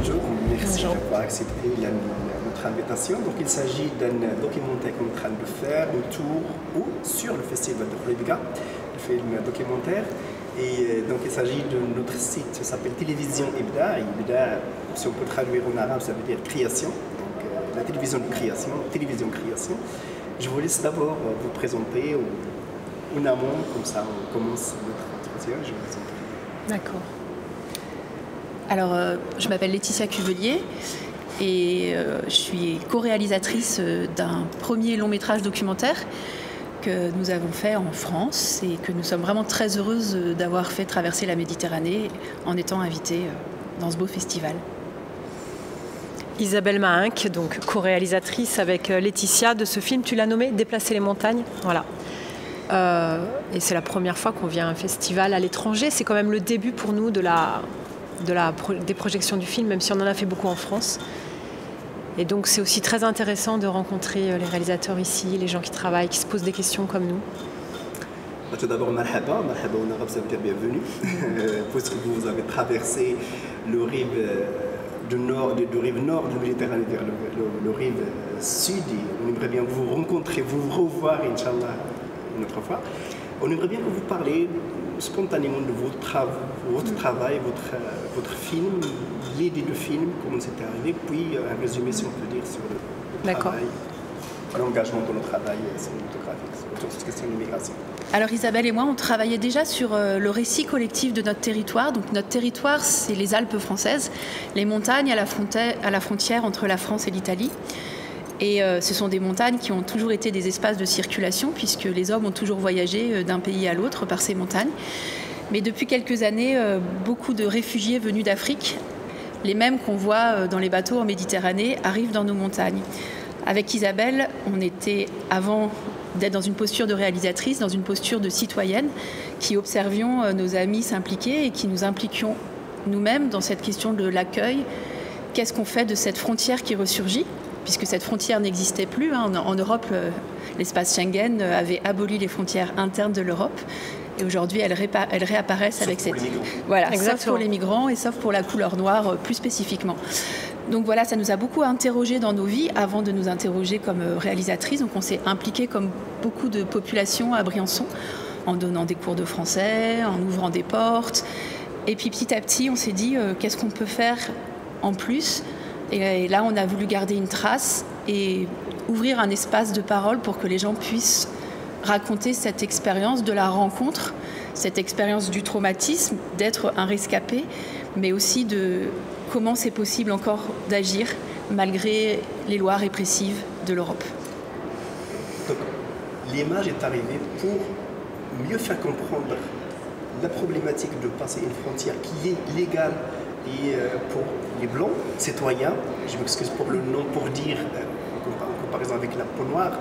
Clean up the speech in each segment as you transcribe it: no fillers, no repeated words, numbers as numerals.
bonjour, merci Bonjour. d'avoir accepté notre invitation. Donc, il s'agit d'un documentaire qu'on est en train de faire autour ou sur le festival de Khouribga, le film documentaire. Et donc, il s'agit de notre site, ça s'appelle Télévision Ibda. Ibda, si on peut traduire en arabe, ça veut dire création. Donc, la télévision de création, télévision création. Je vous laisse d'abord vous présenter en amont, comme ça on commence notre entretien. Je vous en prie. D'accord. Alors, je m'appelle Laetitia Cuvelier et je suis co-réalisatrice d'un premier long métrage documentaire que nous avons fait en France et que nous sommes vraiment très heureuses d'avoir fait traverser la Méditerranée en étant invitées dans ce beau festival. Isabelle Mahinck, donc co-réalisatrice avec Laetitia de ce film, tu l'as nommé Déplacer les montagnes. Voilà. Et c'est la première fois qu'on vient à un festival à l'étranger. C'est quand même le début pour nous des projections du film, même si on en a fait beaucoup en France. Et donc c'est aussi très intéressant de rencontrer les réalisateurs ici, les gens qui travaillent, qui se posent des questions comme nous. Tout d'abord, marhaba en arabe, ça veut dire bienvenue, puisque vous avez traversé le rive nord de la Méditerranée vers le rive sud. Et on aimerait bien vous rencontrer, vous revoir, Inch'Allah, une autre fois. On aimerait bien que vous parliez spontanément de votre travail, votre film, l'idée du film, comment c'était arrivé, puis un résumé, si on peut dire, sur le travail, l'engagement de notre travail cinématographique autour de cette question de l'immigration. Alors Isabelle et moi, on travaillait déjà sur le récit collectif de notre territoire. Donc notre territoire, c'est les Alpes françaises, les montagnes à la frontière entre la France et l'Italie. Et ce sont des montagnes qui ont toujours été des espaces de circulation, puisque les hommes ont toujours voyagé d'un pays à l'autre par ces montagnes. Mais depuis quelques années, beaucoup de réfugiés venus d'Afrique, les mêmes qu'on voit dans les bateaux en Méditerranée, arrivent dans nos montagnes. Avec Isabelle, on était, avant d'être dans une posture de réalisatrice, dans une posture de citoyenne, qui observions nos amis s'impliquer et qui nous impliquions nous-mêmes dans cette question de l'accueil. Qu'est-ce qu'on fait de cette frontière qui ressurgit ? Puisque cette frontière n'existait plus. En Europe, l'espace Schengen avait aboli les frontières internes de l'Europe. Et aujourd'hui, elles réapparaissent avec cette... Voilà, sauf pour les migrants et sauf pour la couleur noire plus spécifiquement. Donc voilà, ça nous a beaucoup interrogés dans nos vies avant de nous interroger comme réalisatrice. Donc on s'est impliqué comme beaucoup de populations à Briançon, en donnant des cours de français, en ouvrant des portes. Et puis petit à petit, on s'est dit, qu'est-ce qu'on peut faire en plus ? Et là, on a voulu garder une trace et ouvrir un espace de parole pour que les gens puissent raconter cette expérience de la rencontre, cette expérience du traumatisme, d'être un rescapé, mais aussi de comment c'est possible encore d'agir malgré les lois répressives de l'Europe. Donc, l'image est arrivée pour mieux faire comprendre la problématique de passer une frontière qui est légale et pour les blancs citoyens, je m'excuse pour le nom, pour dire, en comparaison avec la peau noire,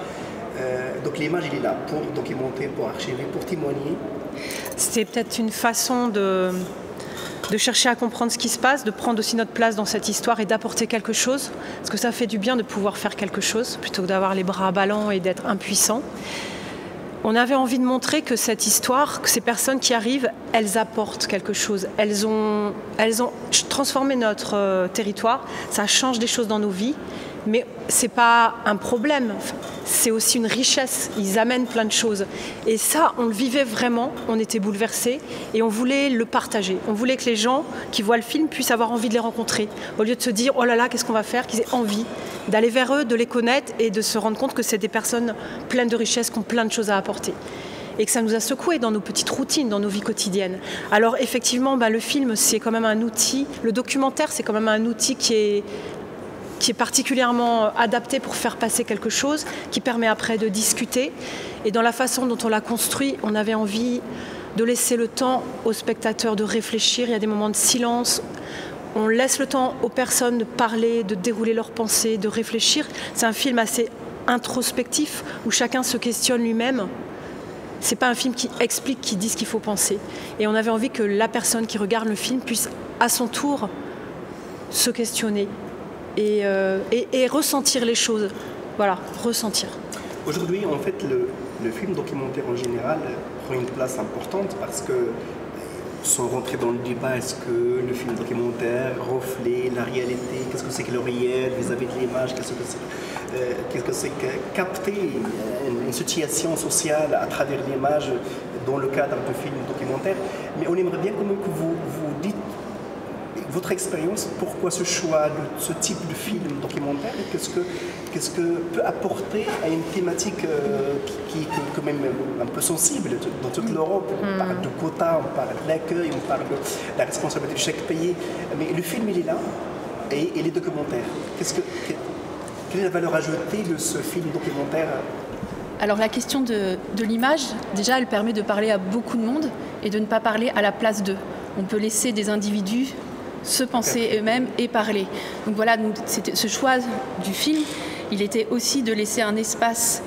donc l'image elle est là pour documenter, pour archiver, pour témoigner. C'était peut-être une façon de chercher à comprendre ce qui se passe, de prendre aussi notre place dans cette histoire et d'apporter quelque chose, parce que ça fait du bien de pouvoir faire quelque chose, plutôt que d'avoir les bras ballants et d'être impuissant. On avait envie de montrer que cette histoire, que ces personnes qui arrivent, elles apportent quelque chose. Elles ont transformé notre territoire, ça change des choses dans nos vies, mais ce n'est pas un problème, c'est aussi une richesse. Ils amènent plein de choses. Et ça, on le vivait vraiment, on était bouleversés et on voulait le partager. On voulait que les gens qui voient le film puissent avoir envie de les rencontrer, au lieu de se dire « oh là là, qu'est-ce qu'on va faire ?» qu'ils aient envie d'aller vers eux, de les connaître et de se rendre compte que c'est des personnes pleines de richesses, qui ont plein de choses à apporter. Et que ça nous a secoués dans nos petites routines, dans nos vies quotidiennes. Alors effectivement, le film, c'est quand même un outil, le documentaire, c'est quand même un outil qui est particulièrement adapté pour faire passer quelque chose, qui permet après de discuter. Et dans la façon dont on l'a construit, on avait envie de laisser le temps aux spectateurs de réfléchir. Il y a des moments de silence. On laisse le temps aux personnes de parler, de dérouler leurs pensées, de réfléchir. C'est un film assez introspectif, où chacun se questionne lui-même. C'est pas un film qui explique, qui dit ce qu'il faut penser. Et on avait envie que la personne qui regarde le film puisse, à son tour, se questionner et ressentir les choses. Voilà, ressentir. Aujourd'hui, en fait, le film documentaire en général prend une place importante parce que sans rentrer dans le débat, est-ce que le film documentaire reflète la réalité? Qu'est-ce que c'est que le réel vis-à-vis de l'image? Qu'est-ce que c'est que capter une situation sociale à travers l'image dans le cadre de film documentaire? Mais on aimerait bien quand même que vous dites votre expérience, pourquoi ce choix de ce type de film documentaire et qu'est-ce que peut apporter à une thématique qui est quand même un peu sensible dans toute l'Europe. On parle de quotas, on parle de l'accueil, on parle de la responsabilité de chaque pays. Mais le film, il est là et les documentaires. Quelle est la valeur ajoutée de ce film documentaire? Alors la question de l'image, déjà, elle permet de parler à beaucoup de monde et de ne pas parler à la place d'eux. On peut laisser des individus se penser eux-mêmes et parler. Donc voilà, ce choix du film, il était aussi de laisser un espace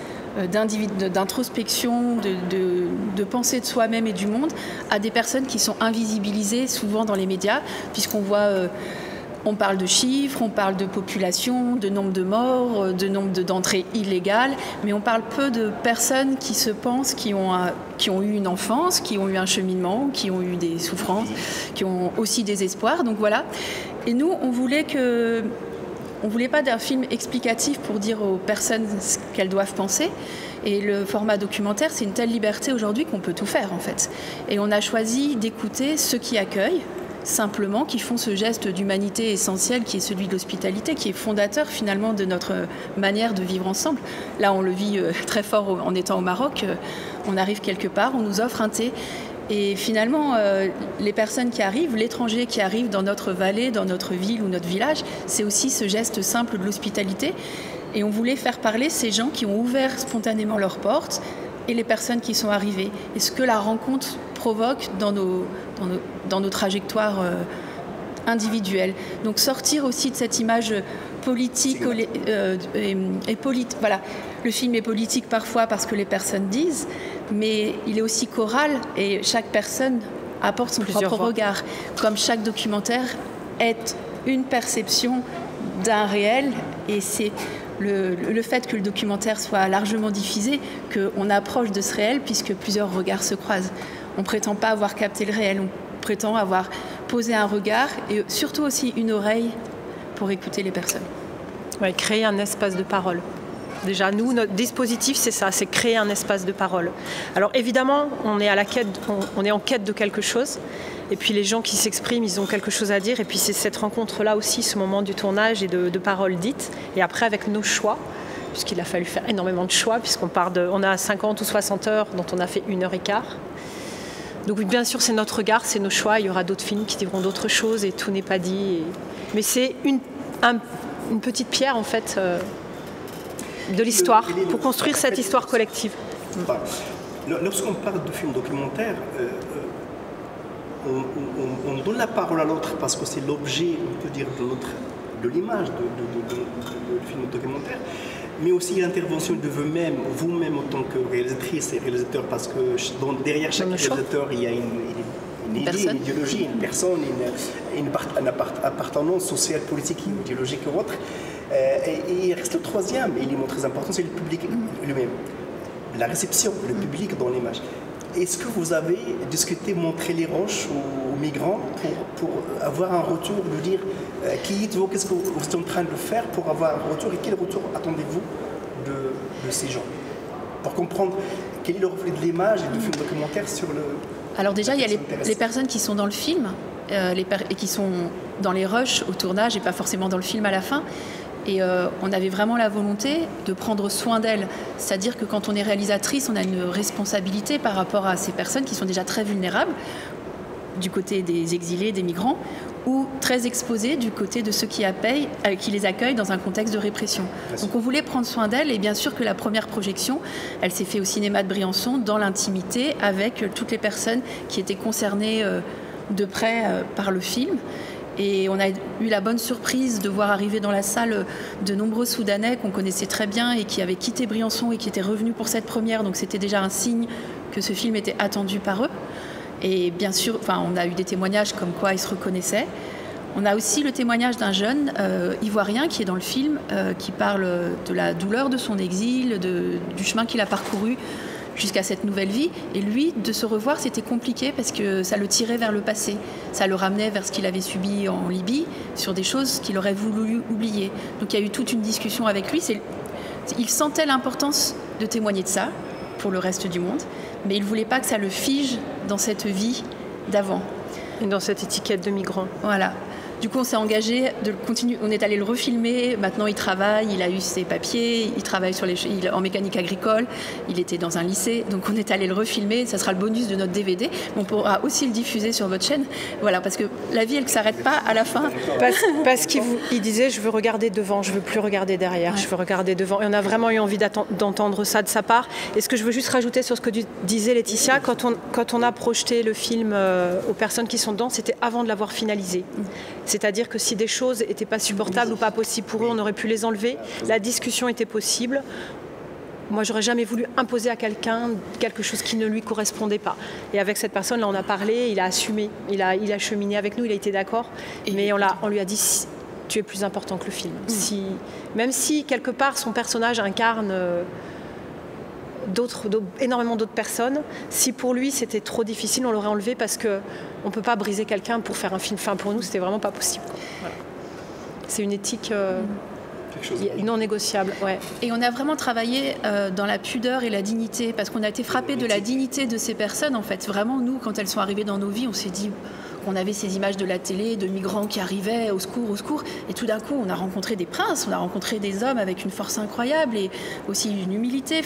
d'introspection, de pensée de soi-même et du monde à des personnes qui sont invisibilisées souvent dans les médias, puisqu'on voit... on parle de chiffres, on parle de population, de nombre de morts, de nombre d'entrées illégales, mais on parle peu de personnes qui se pensent, qui ont eu une enfance, qui ont eu un cheminement, qui ont eu des souffrances, qui ont aussi des espoirs. Donc voilà. Et nous, on voulait pas d'un film explicatif pour dire aux personnes ce qu'elles doivent penser. Et le format documentaire, c'est une telle liberté aujourd'hui qu'on peut tout faire en fait. Et on a choisi d'écouter ceux qui accueillent, simplement, qui font ce geste d'humanité essentiel qui est celui de l'hospitalité, qui est fondateur finalement de notre manière de vivre ensemble. Là, on le vit très fort en étant au Maroc. On arrive quelque part, on nous offre un thé. Et finalement, les personnes qui arrivent, l'étranger qui arrive dans notre vallée, dans notre ville ou notre village, c'est aussi ce geste simple de l'hospitalité. Et on voulait faire parler ces gens qui ont ouvert spontanément leurs portes et les personnes qui sont arrivées. Et ce que la rencontre provoque dans nos trajectoires individuelles. Donc sortir aussi de cette image politique voilà. Le film est politique parfois parce que les personnes disent, mais il est aussi choral et chaque personne apporte son propre regard. Comme chaque documentaire est une perception d'un réel, et c'est le fait que le documentaire soit largement diffusé qu'on approche de ce réel puisque plusieurs regards se croisent. On ne prétend pas avoir capté le réel, on prétend avoir posé un regard et surtout aussi une oreille pour écouter les personnes. Ouais, créer un espace de parole. Déjà, nous, notre dispositif, c'est ça, c'est créer un espace de parole. Alors évidemment, on est en quête de quelque chose. Et puis les gens qui s'expriment, ils ont quelque chose à dire. Et puis c'est cette rencontre-là aussi, ce moment du tournage et de paroles dites. Et après, avec nos choix, puisqu'il a fallu faire énormément de choix, on a 50 ou 60 heures dont on a fait 1h15. Donc bien sûr, c'est notre regard, c'est nos choix. Il y aura d'autres films qui diront d'autres choses et tout n'est pas dit. Mais c'est une petite pierre, en fait, de l'histoire, pour construire cette histoire collective. Lorsqu'on parle de film documentaire, on donne la parole à l'autre parce que c'est l'objet, on peut dire, de l'image de film documentaire, mais aussi l'intervention de vous-même en tant que réalisatrice et réalisateur, parce que derrière chaque réalisateur, il y a une idée, une idéologie, une personne, une appartenance sociale, politique, idéologique ou autre. Et il reste le troisième élément très important, c'est le public lui-même. La réception, le public dans l'image. Est-ce que vous avez discuté, montrer les roches aux migrants pour avoir un retour, de dire qui êtes-vous, qu'est-ce que vous êtes en train de faire pour avoir un retour et quel retour attendez-vous de ces gens? Pour comprendre quel est le reflet de l'image et du film documentaire sur le... Alors déjà, il y a les personnes qui sont dans le film et qui sont dans les rushs au tournage et pas forcément dans le film à la fin. Et on avait vraiment la volonté de prendre soin d'elles. C'est-à-dire que quand on est réalisatrice, on a une responsabilité par rapport à ces personnes qui sont déjà très vulnérables, du côté des exilés, des migrants, ou très exposées du côté de ceux qui les accueillent dans un contexte de répression. Donc on voulait prendre soin d'elles, et bien sûr que la première projection, elle s'est faite au cinéma de Briançon, dans l'intimité, avec toutes les personnes qui étaient concernées de près par le film. Et on a eu la bonne surprise de voir arriver dans la salle de nombreux Soudanais qu'on connaissait très bien et qui avaient quitté Briançon et qui étaient revenus pour cette première. Donc c'était déjà un signe que ce film était attendu par eux. Et bien sûr, on a eu des témoignages comme quoi ils se reconnaissaient. On a aussi le témoignage d'un jeune ivoirien qui est dans le film, qui parle de la douleur de son exil, du chemin qu'il a parcouru jusqu'à cette nouvelle vie. Et lui, de se revoir, c'était compliqué parce que ça le tirait vers le passé. Ça le ramenait vers ce qu'il avait subi en Libye, sur des choses qu'il aurait voulu oublier. Donc il y a eu toute une discussion avec lui. Il sentait l'importance de témoigner de ça pour le reste du monde, mais il ne voulait pas que ça le fige dans cette vie d'avant. Et dans cette étiquette de migrant. Voilà. Du coup, on s'est engagé de continuer. On est allé le refilmer. Maintenant, il travaille. Il a eu ses papiers. Il travaille en mécanique agricole. Il était dans un lycée. Donc, on est allé le refilmer. Ça sera le bonus de notre DVD. On pourra aussi le diffuser sur votre chaîne. Voilà, parce que la vie, elle ne s'arrête pas à la fin. Parce qu'il disait, je veux regarder devant. Je ne veux plus regarder derrière. Ouais. Je veux regarder devant. Et on a vraiment eu envie d'entendre ça de sa part. Et ce que je veux juste rajouter sur ce que disait Laetitia, quand on a projeté le film aux personnes qui sont dedans, c'était avant de l'avoir finalisé. C'est-à-dire que si des choses n'étaient pas supportables ou pas possibles pour eux, on aurait pu les enlever. La discussion était possible. Moi, j'aurais jamais voulu imposer à quelqu'un quelque chose qui ne lui correspondait pas. Et avec cette personne-là, on a parlé, il a assumé, il a cheminé avec nous, il a été d'accord. Mais on lui a dit, tu es plus important que le film. Même si, quelque part, son personnage incarne énormément d'autres personnes, si pour lui c'était trop difficile, on l'aurait enlevé parce qu'on ne peut pas briser quelqu'un pour faire un film. Enfin, pour nous, c'était vraiment pas possible. Voilà. C'est une éthique non négociable. Ouais. Et on a vraiment travaillé dans la pudeur et la dignité, parce qu'on a été frappés de la dignité de ces personnes. En fait, vraiment, nous, quand elles sont arrivées dans nos vies, on s'est dit... On avait ces images de la télé, de migrants qui arrivaient, au secours, au secours. Et tout d'un coup, on a rencontré des princes, on a rencontré des hommes avec une force incroyable et aussi une humilité.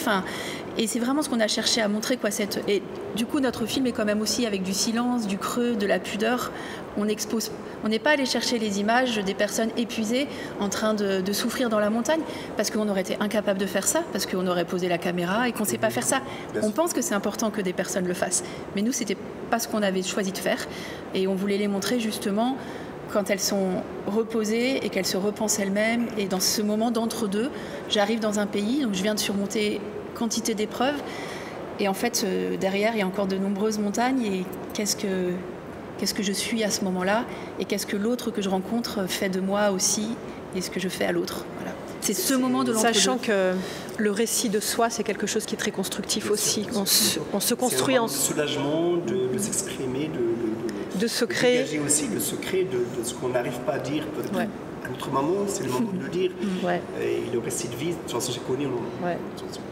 Et c'est vraiment ce qu'on a cherché à montrer, quoi. Et du coup, notre film est quand même aussi avec du silence, du creux, de la pudeur. On n'est pas allé chercher les images des personnes épuisées en train de souffrir dans la montagne, parce qu'on aurait été incapable de faire ça, parce qu'on aurait posé la caméra et qu'on ne sait pas faire ça. On pense que c'est important que des personnes le fassent. Mais nous, c'était pas ce qu'on avait choisi de faire. Et on voulait les montrer justement quand elles sont reposées et qu'elles se repensent elles-mêmes. Et dans ce moment d'entre-deux, j'arrive dans un pays, donc je viens de surmonter quantité d'épreuves. Et en fait, derrière, il y a encore de nombreuses montagnes. Et qu'est-ce que je suis à ce moment-là? Et qu'est-ce que l'autre que je rencontre fait de moi aussi? Et ce que je fais à l'autre. Voilà. C'est ce moment de l'entre-deux. Sachant que le récit de soi, c'est quelque chose qui est très constructif aussi. On se construit en soulagement de s'exprimer, de se créer. Dégager aussi le secret de ce qu'on n'arrive pas à dire. Peut-être à notre moment, c'est le moment de le dire. Et le récit de vie, de toute façon, j'ai connu.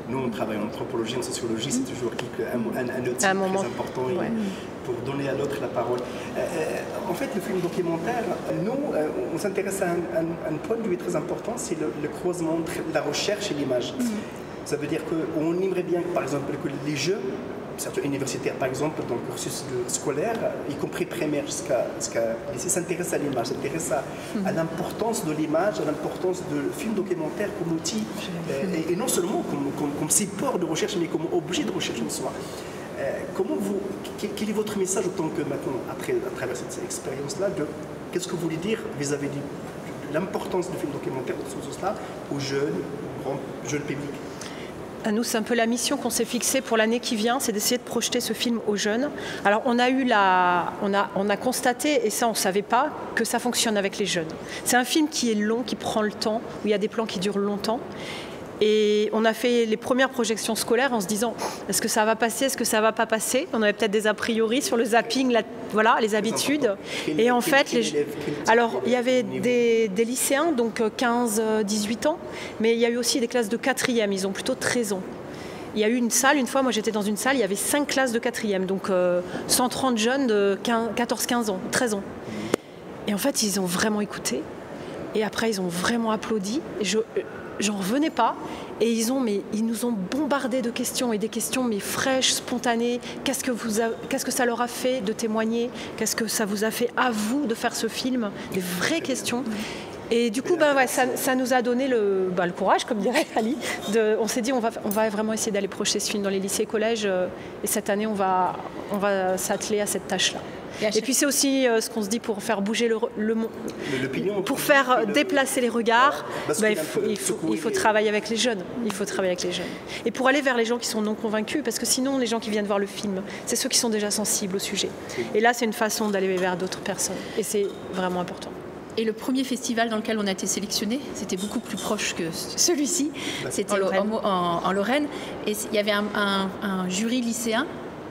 Nous, on travaille en anthropologie, en sociologie, c'est toujours un outil très important pour donner à l'autre la parole. En fait, le film documentaire, nous, on s'intéresse à un point de vue très important, c'est le croisement entre la recherche et l'image. Ça veut dire qu'on aimerait bien, par exemple, que les jeunes, certains universitaires par exemple, dans le cursus scolaire, y compris primaire jusqu'à lycée, s'intéressent à l'image, s'intéressent à l'importance de l'image, à l'importance du film documentaire comme outil, et non seulement comme support de recherche, mais comme objet de recherche en soi. Quel est votre message en tant que maintenant, à travers cette expérience-là, qu'est-ce que vous voulez dire vis-à-vis de l'importance du film documentaire dans ce sens-là aux jeunes, au grand jeune public? À nous, c'est un peu la mission qu'on s'est fixée pour l'année qui vient, c'est d'essayer de projeter ce film aux jeunes. Alors, on a constaté, et ça on ne savait pas, que ça fonctionne avec les jeunes. C'est un film qui est long, qui prend le temps, où il y a des plans qui durent longtemps. Et on a fait les premières projections scolaires en se disant, est-ce que ça va passer, est-ce que ça ne va pas passer? On avait peut-être des a priori sur le zapping, les habitudes. Et en fait, alors il y avait des lycéens, donc 15-18 ans, mais il y a eu aussi des classes de 4e, ils ont plutôt 13 ans. Il y a eu une salle, une fois, moi j'étais dans une salle, il y avait 5 classes de 4e, donc 130 jeunes de 14-15 ans, 13 ans. Et en fait, ils ont vraiment écouté. Et après, ils ont vraiment applaudi. J'en revenais pas, et ils nous ont bombardé de questions, et des questions mais fraîches, spontanées. Qu'est-ce que ça leur a fait de témoigner? Qu'est-ce que ça vous a fait à vous de faire ce film? Des vraies questions. Et du coup, ça nous a donné le courage, comme dirait Ali. On s'est dit, on va vraiment essayer d'aller projeter ce film dans les lycées et collèges, et cette année, on va s'atteler à cette tâche-là. Et puis c'est aussi ce qu'on se dit pour faire bouger l'opinion, pour faire déplacer les regards, il faut travailler avec les jeunes. Il faut travailler avec les jeunes. Et pour aller vers les gens qui sont non convaincus, parce que sinon les gens qui viennent voir le film, c'est ceux qui sont déjà sensibles au sujet. Et là c'est une façon d'aller vers d'autres personnes. Et c'est vraiment important. Et le premier festival dans lequel on a été sélectionné, c'était beaucoup plus proche que celui-ci. C'était en Lorraine. Et il y avait un jury lycéen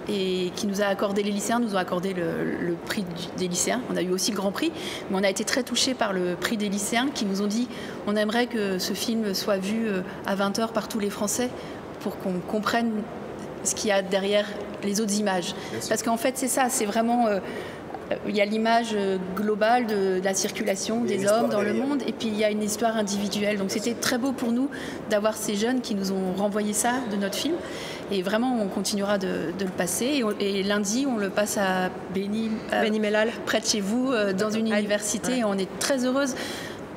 et qui nous a accordé, les lycéens nous ont accordé le prix des lycéens. On a eu aussi le grand prix, mais on a été très touchés par le prix des lycéens qui nous ont dit on aimerait que ce film soit vu à 20h par tous les Français pour qu'on comprenne ce qu'il y a derrière les autres images. Parce qu'en fait, c'est ça, c'est vraiment... il y a l'image globale de la circulation des hommes dans le monde, et puis il y a une histoire individuelle. Donc c'était très beau pour nous d'avoir ces jeunes qui nous ont renvoyé ça de notre film. Et vraiment, on continuera de le passer. Et lundi, on le passe à Beni Mellal, près de chez vous, dans une université. Et on est très heureuse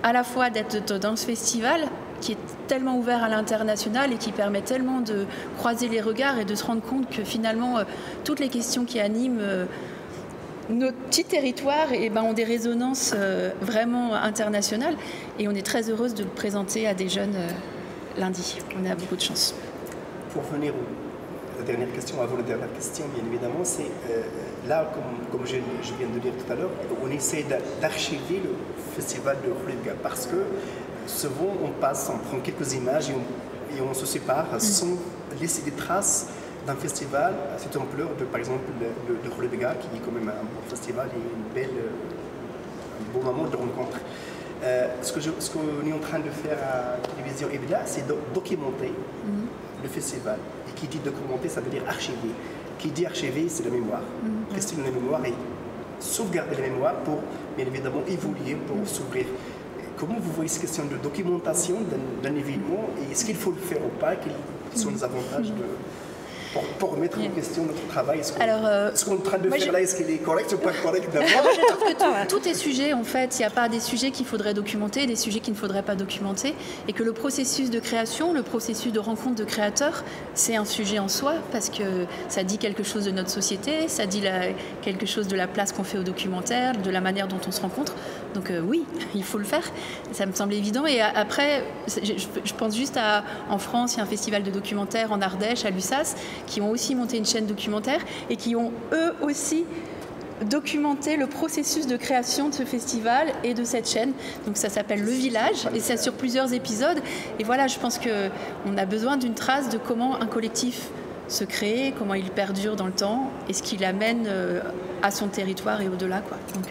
à la fois d'être dans ce festival qui est tellement ouvert à l'international et qui permet tellement de croiser les regards et de se rendre compte que finalement, toutes les questions qui animent nos petits territoires ont des résonances vraiment internationales. Et on est très heureuse de le présenter à des jeunes lundi. On a beaucoup de chance. Pour venir à la dernière question, avant la dernière question, bien évidemment, c'est là, comme je viens de dire tout à l'heure, on essaie d'archiver le festival de Khoulouibga parce que souvent on prend quelques images et on se sépare sans laisser des traces d'un festival à cette ampleur, par exemple de Khoulouibga, qui est quand même un bon festival et un beau moment de rencontre. Ce qu'on est en train de faire à la télévision Ibda, c'est de documenter le festival. Et qui dit documenter, ça veut dire archiver. Qui dit archiver, c'est la mémoire. Question de la mémoire et sauvegarder la mémoire pour, bien évidemment, évoluer, pour s'ouvrir. Comment vous voyez cette question de documentation d'un événement et est-ce qu'il faut le faire ou pas? Quels sont les avantages pour remettre en question notre travail? Ce qu'on est en train de faire là, est-ce qu'il est correct ou pas correct d'abord? Je trouve que tout est sujet, en fait. Il n'y a pas des sujets qu'il faudrait documenter, des sujets qu'il ne faudrait pas documenter. Et que le processus de création, le processus de rencontre de créateurs, c'est un sujet en soi, parce que ça dit quelque chose de notre société, ça dit quelque chose de la place qu'on fait au documentaire, de la manière dont on se rencontre. Donc oui, il faut le faire. Ça me semble évident. Et après, je pense juste en France, il y a un festival de documentaire en Ardèche, à Lussas, qui ont aussi monté une chaîne documentaire et qui ont eux aussi documenté le processus de création de ce festival et de cette chaîne. Donc ça s'appelle Le Village et c'est sur plusieurs épisodes. Et voilà, je pense qu'on a besoin d'une trace de comment un collectif se crée, comment il perdure dans le temps et ce qu'il amène à son territoire et au-delà, quoi. Donc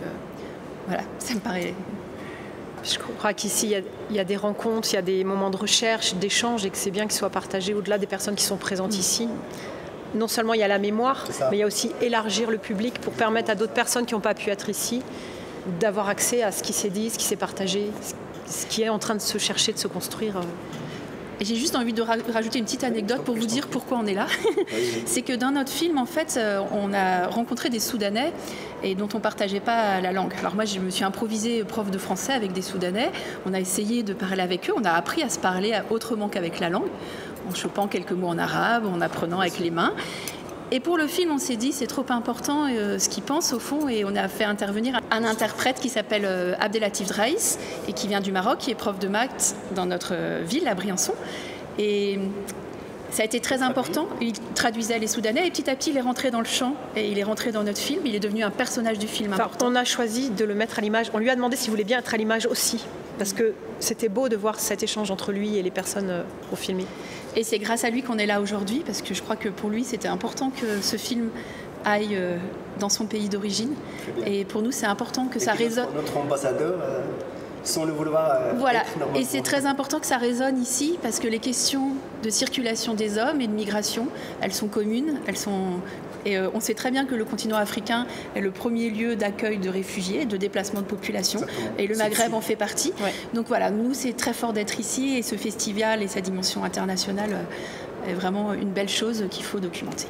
voilà, ça me paraît... Je crois qu'ici, il y a des rencontres, il y a des moments de recherche, d'échange, et que c'est bien qu'ils soient partagés au-delà des personnes qui sont présentes ici. Non seulement il y a la mémoire, mais il y a aussi élargir le public pour permettre à d'autres personnes qui n'ont pas pu être ici d'avoir accès à ce qui s'est dit, ce qui s'est partagé, ce qui est en train de se chercher, de se construire. Et j'ai juste envie de rajouter une petite anecdote pour vous dire pourquoi on est là. C'est que dans notre film, en fait, on a rencontré des Soudanais et dont on ne partageait pas la langue. Alors moi, je me suis improvisée prof de français avec des Soudanais. On a essayé de parler avec eux. On a appris à se parler autrement qu'avec la langue, en chopant quelques mots en arabe, en apprenant avec les mains. Et pour le film, on s'est dit c'est trop important ce qu'ils pensent au fond, et on a fait intervenir un interprète qui s'appelle Abdelatif Draïs et qui vient du Maroc, qui est prof de maths dans notre ville, à Briançon. Et ça a été très important. Il traduisait les Soudanais et petit à petit, il est rentré dans le champ et il est rentré dans notre film. Il est devenu un personnage du film important. On a choisi de le mettre à l'image. On lui a demandé s'il voulait bien être à l'image aussi, parce que c'était beau de voir cet échange entre lui et les personnes au film. Et c'est grâce à lui qu'on est là aujourd'hui, parce que je crois que pour lui, c'était important que ce film aille dans son pays d'origine. Et pour nous, c'est important que ça résonne. Notre ambassadeur, sans le vouloir. Voilà. Et c'est très important que ça résonne ici, parce que les questions de circulation des hommes et de migration, elles sont communes, Et on sait très bien que le continent africain est le premier lieu d'accueil de réfugiés, de déplacement de population. Exactement. Et le Maghreb en fait partie. Ouais. Donc voilà, nous, c'est très fort d'être ici. Et ce festival et sa dimension internationale est vraiment une belle chose qu'il faut documenter.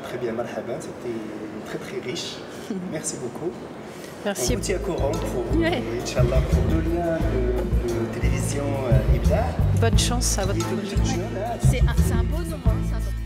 Très bien, marhaba. C'était très très riche. Merci beaucoup. Merci. On vous tient au courant pour, Inch'Allah, pour 2 liens de télévision Ibda. Bonne chance à votre projet. C'est un beau moment.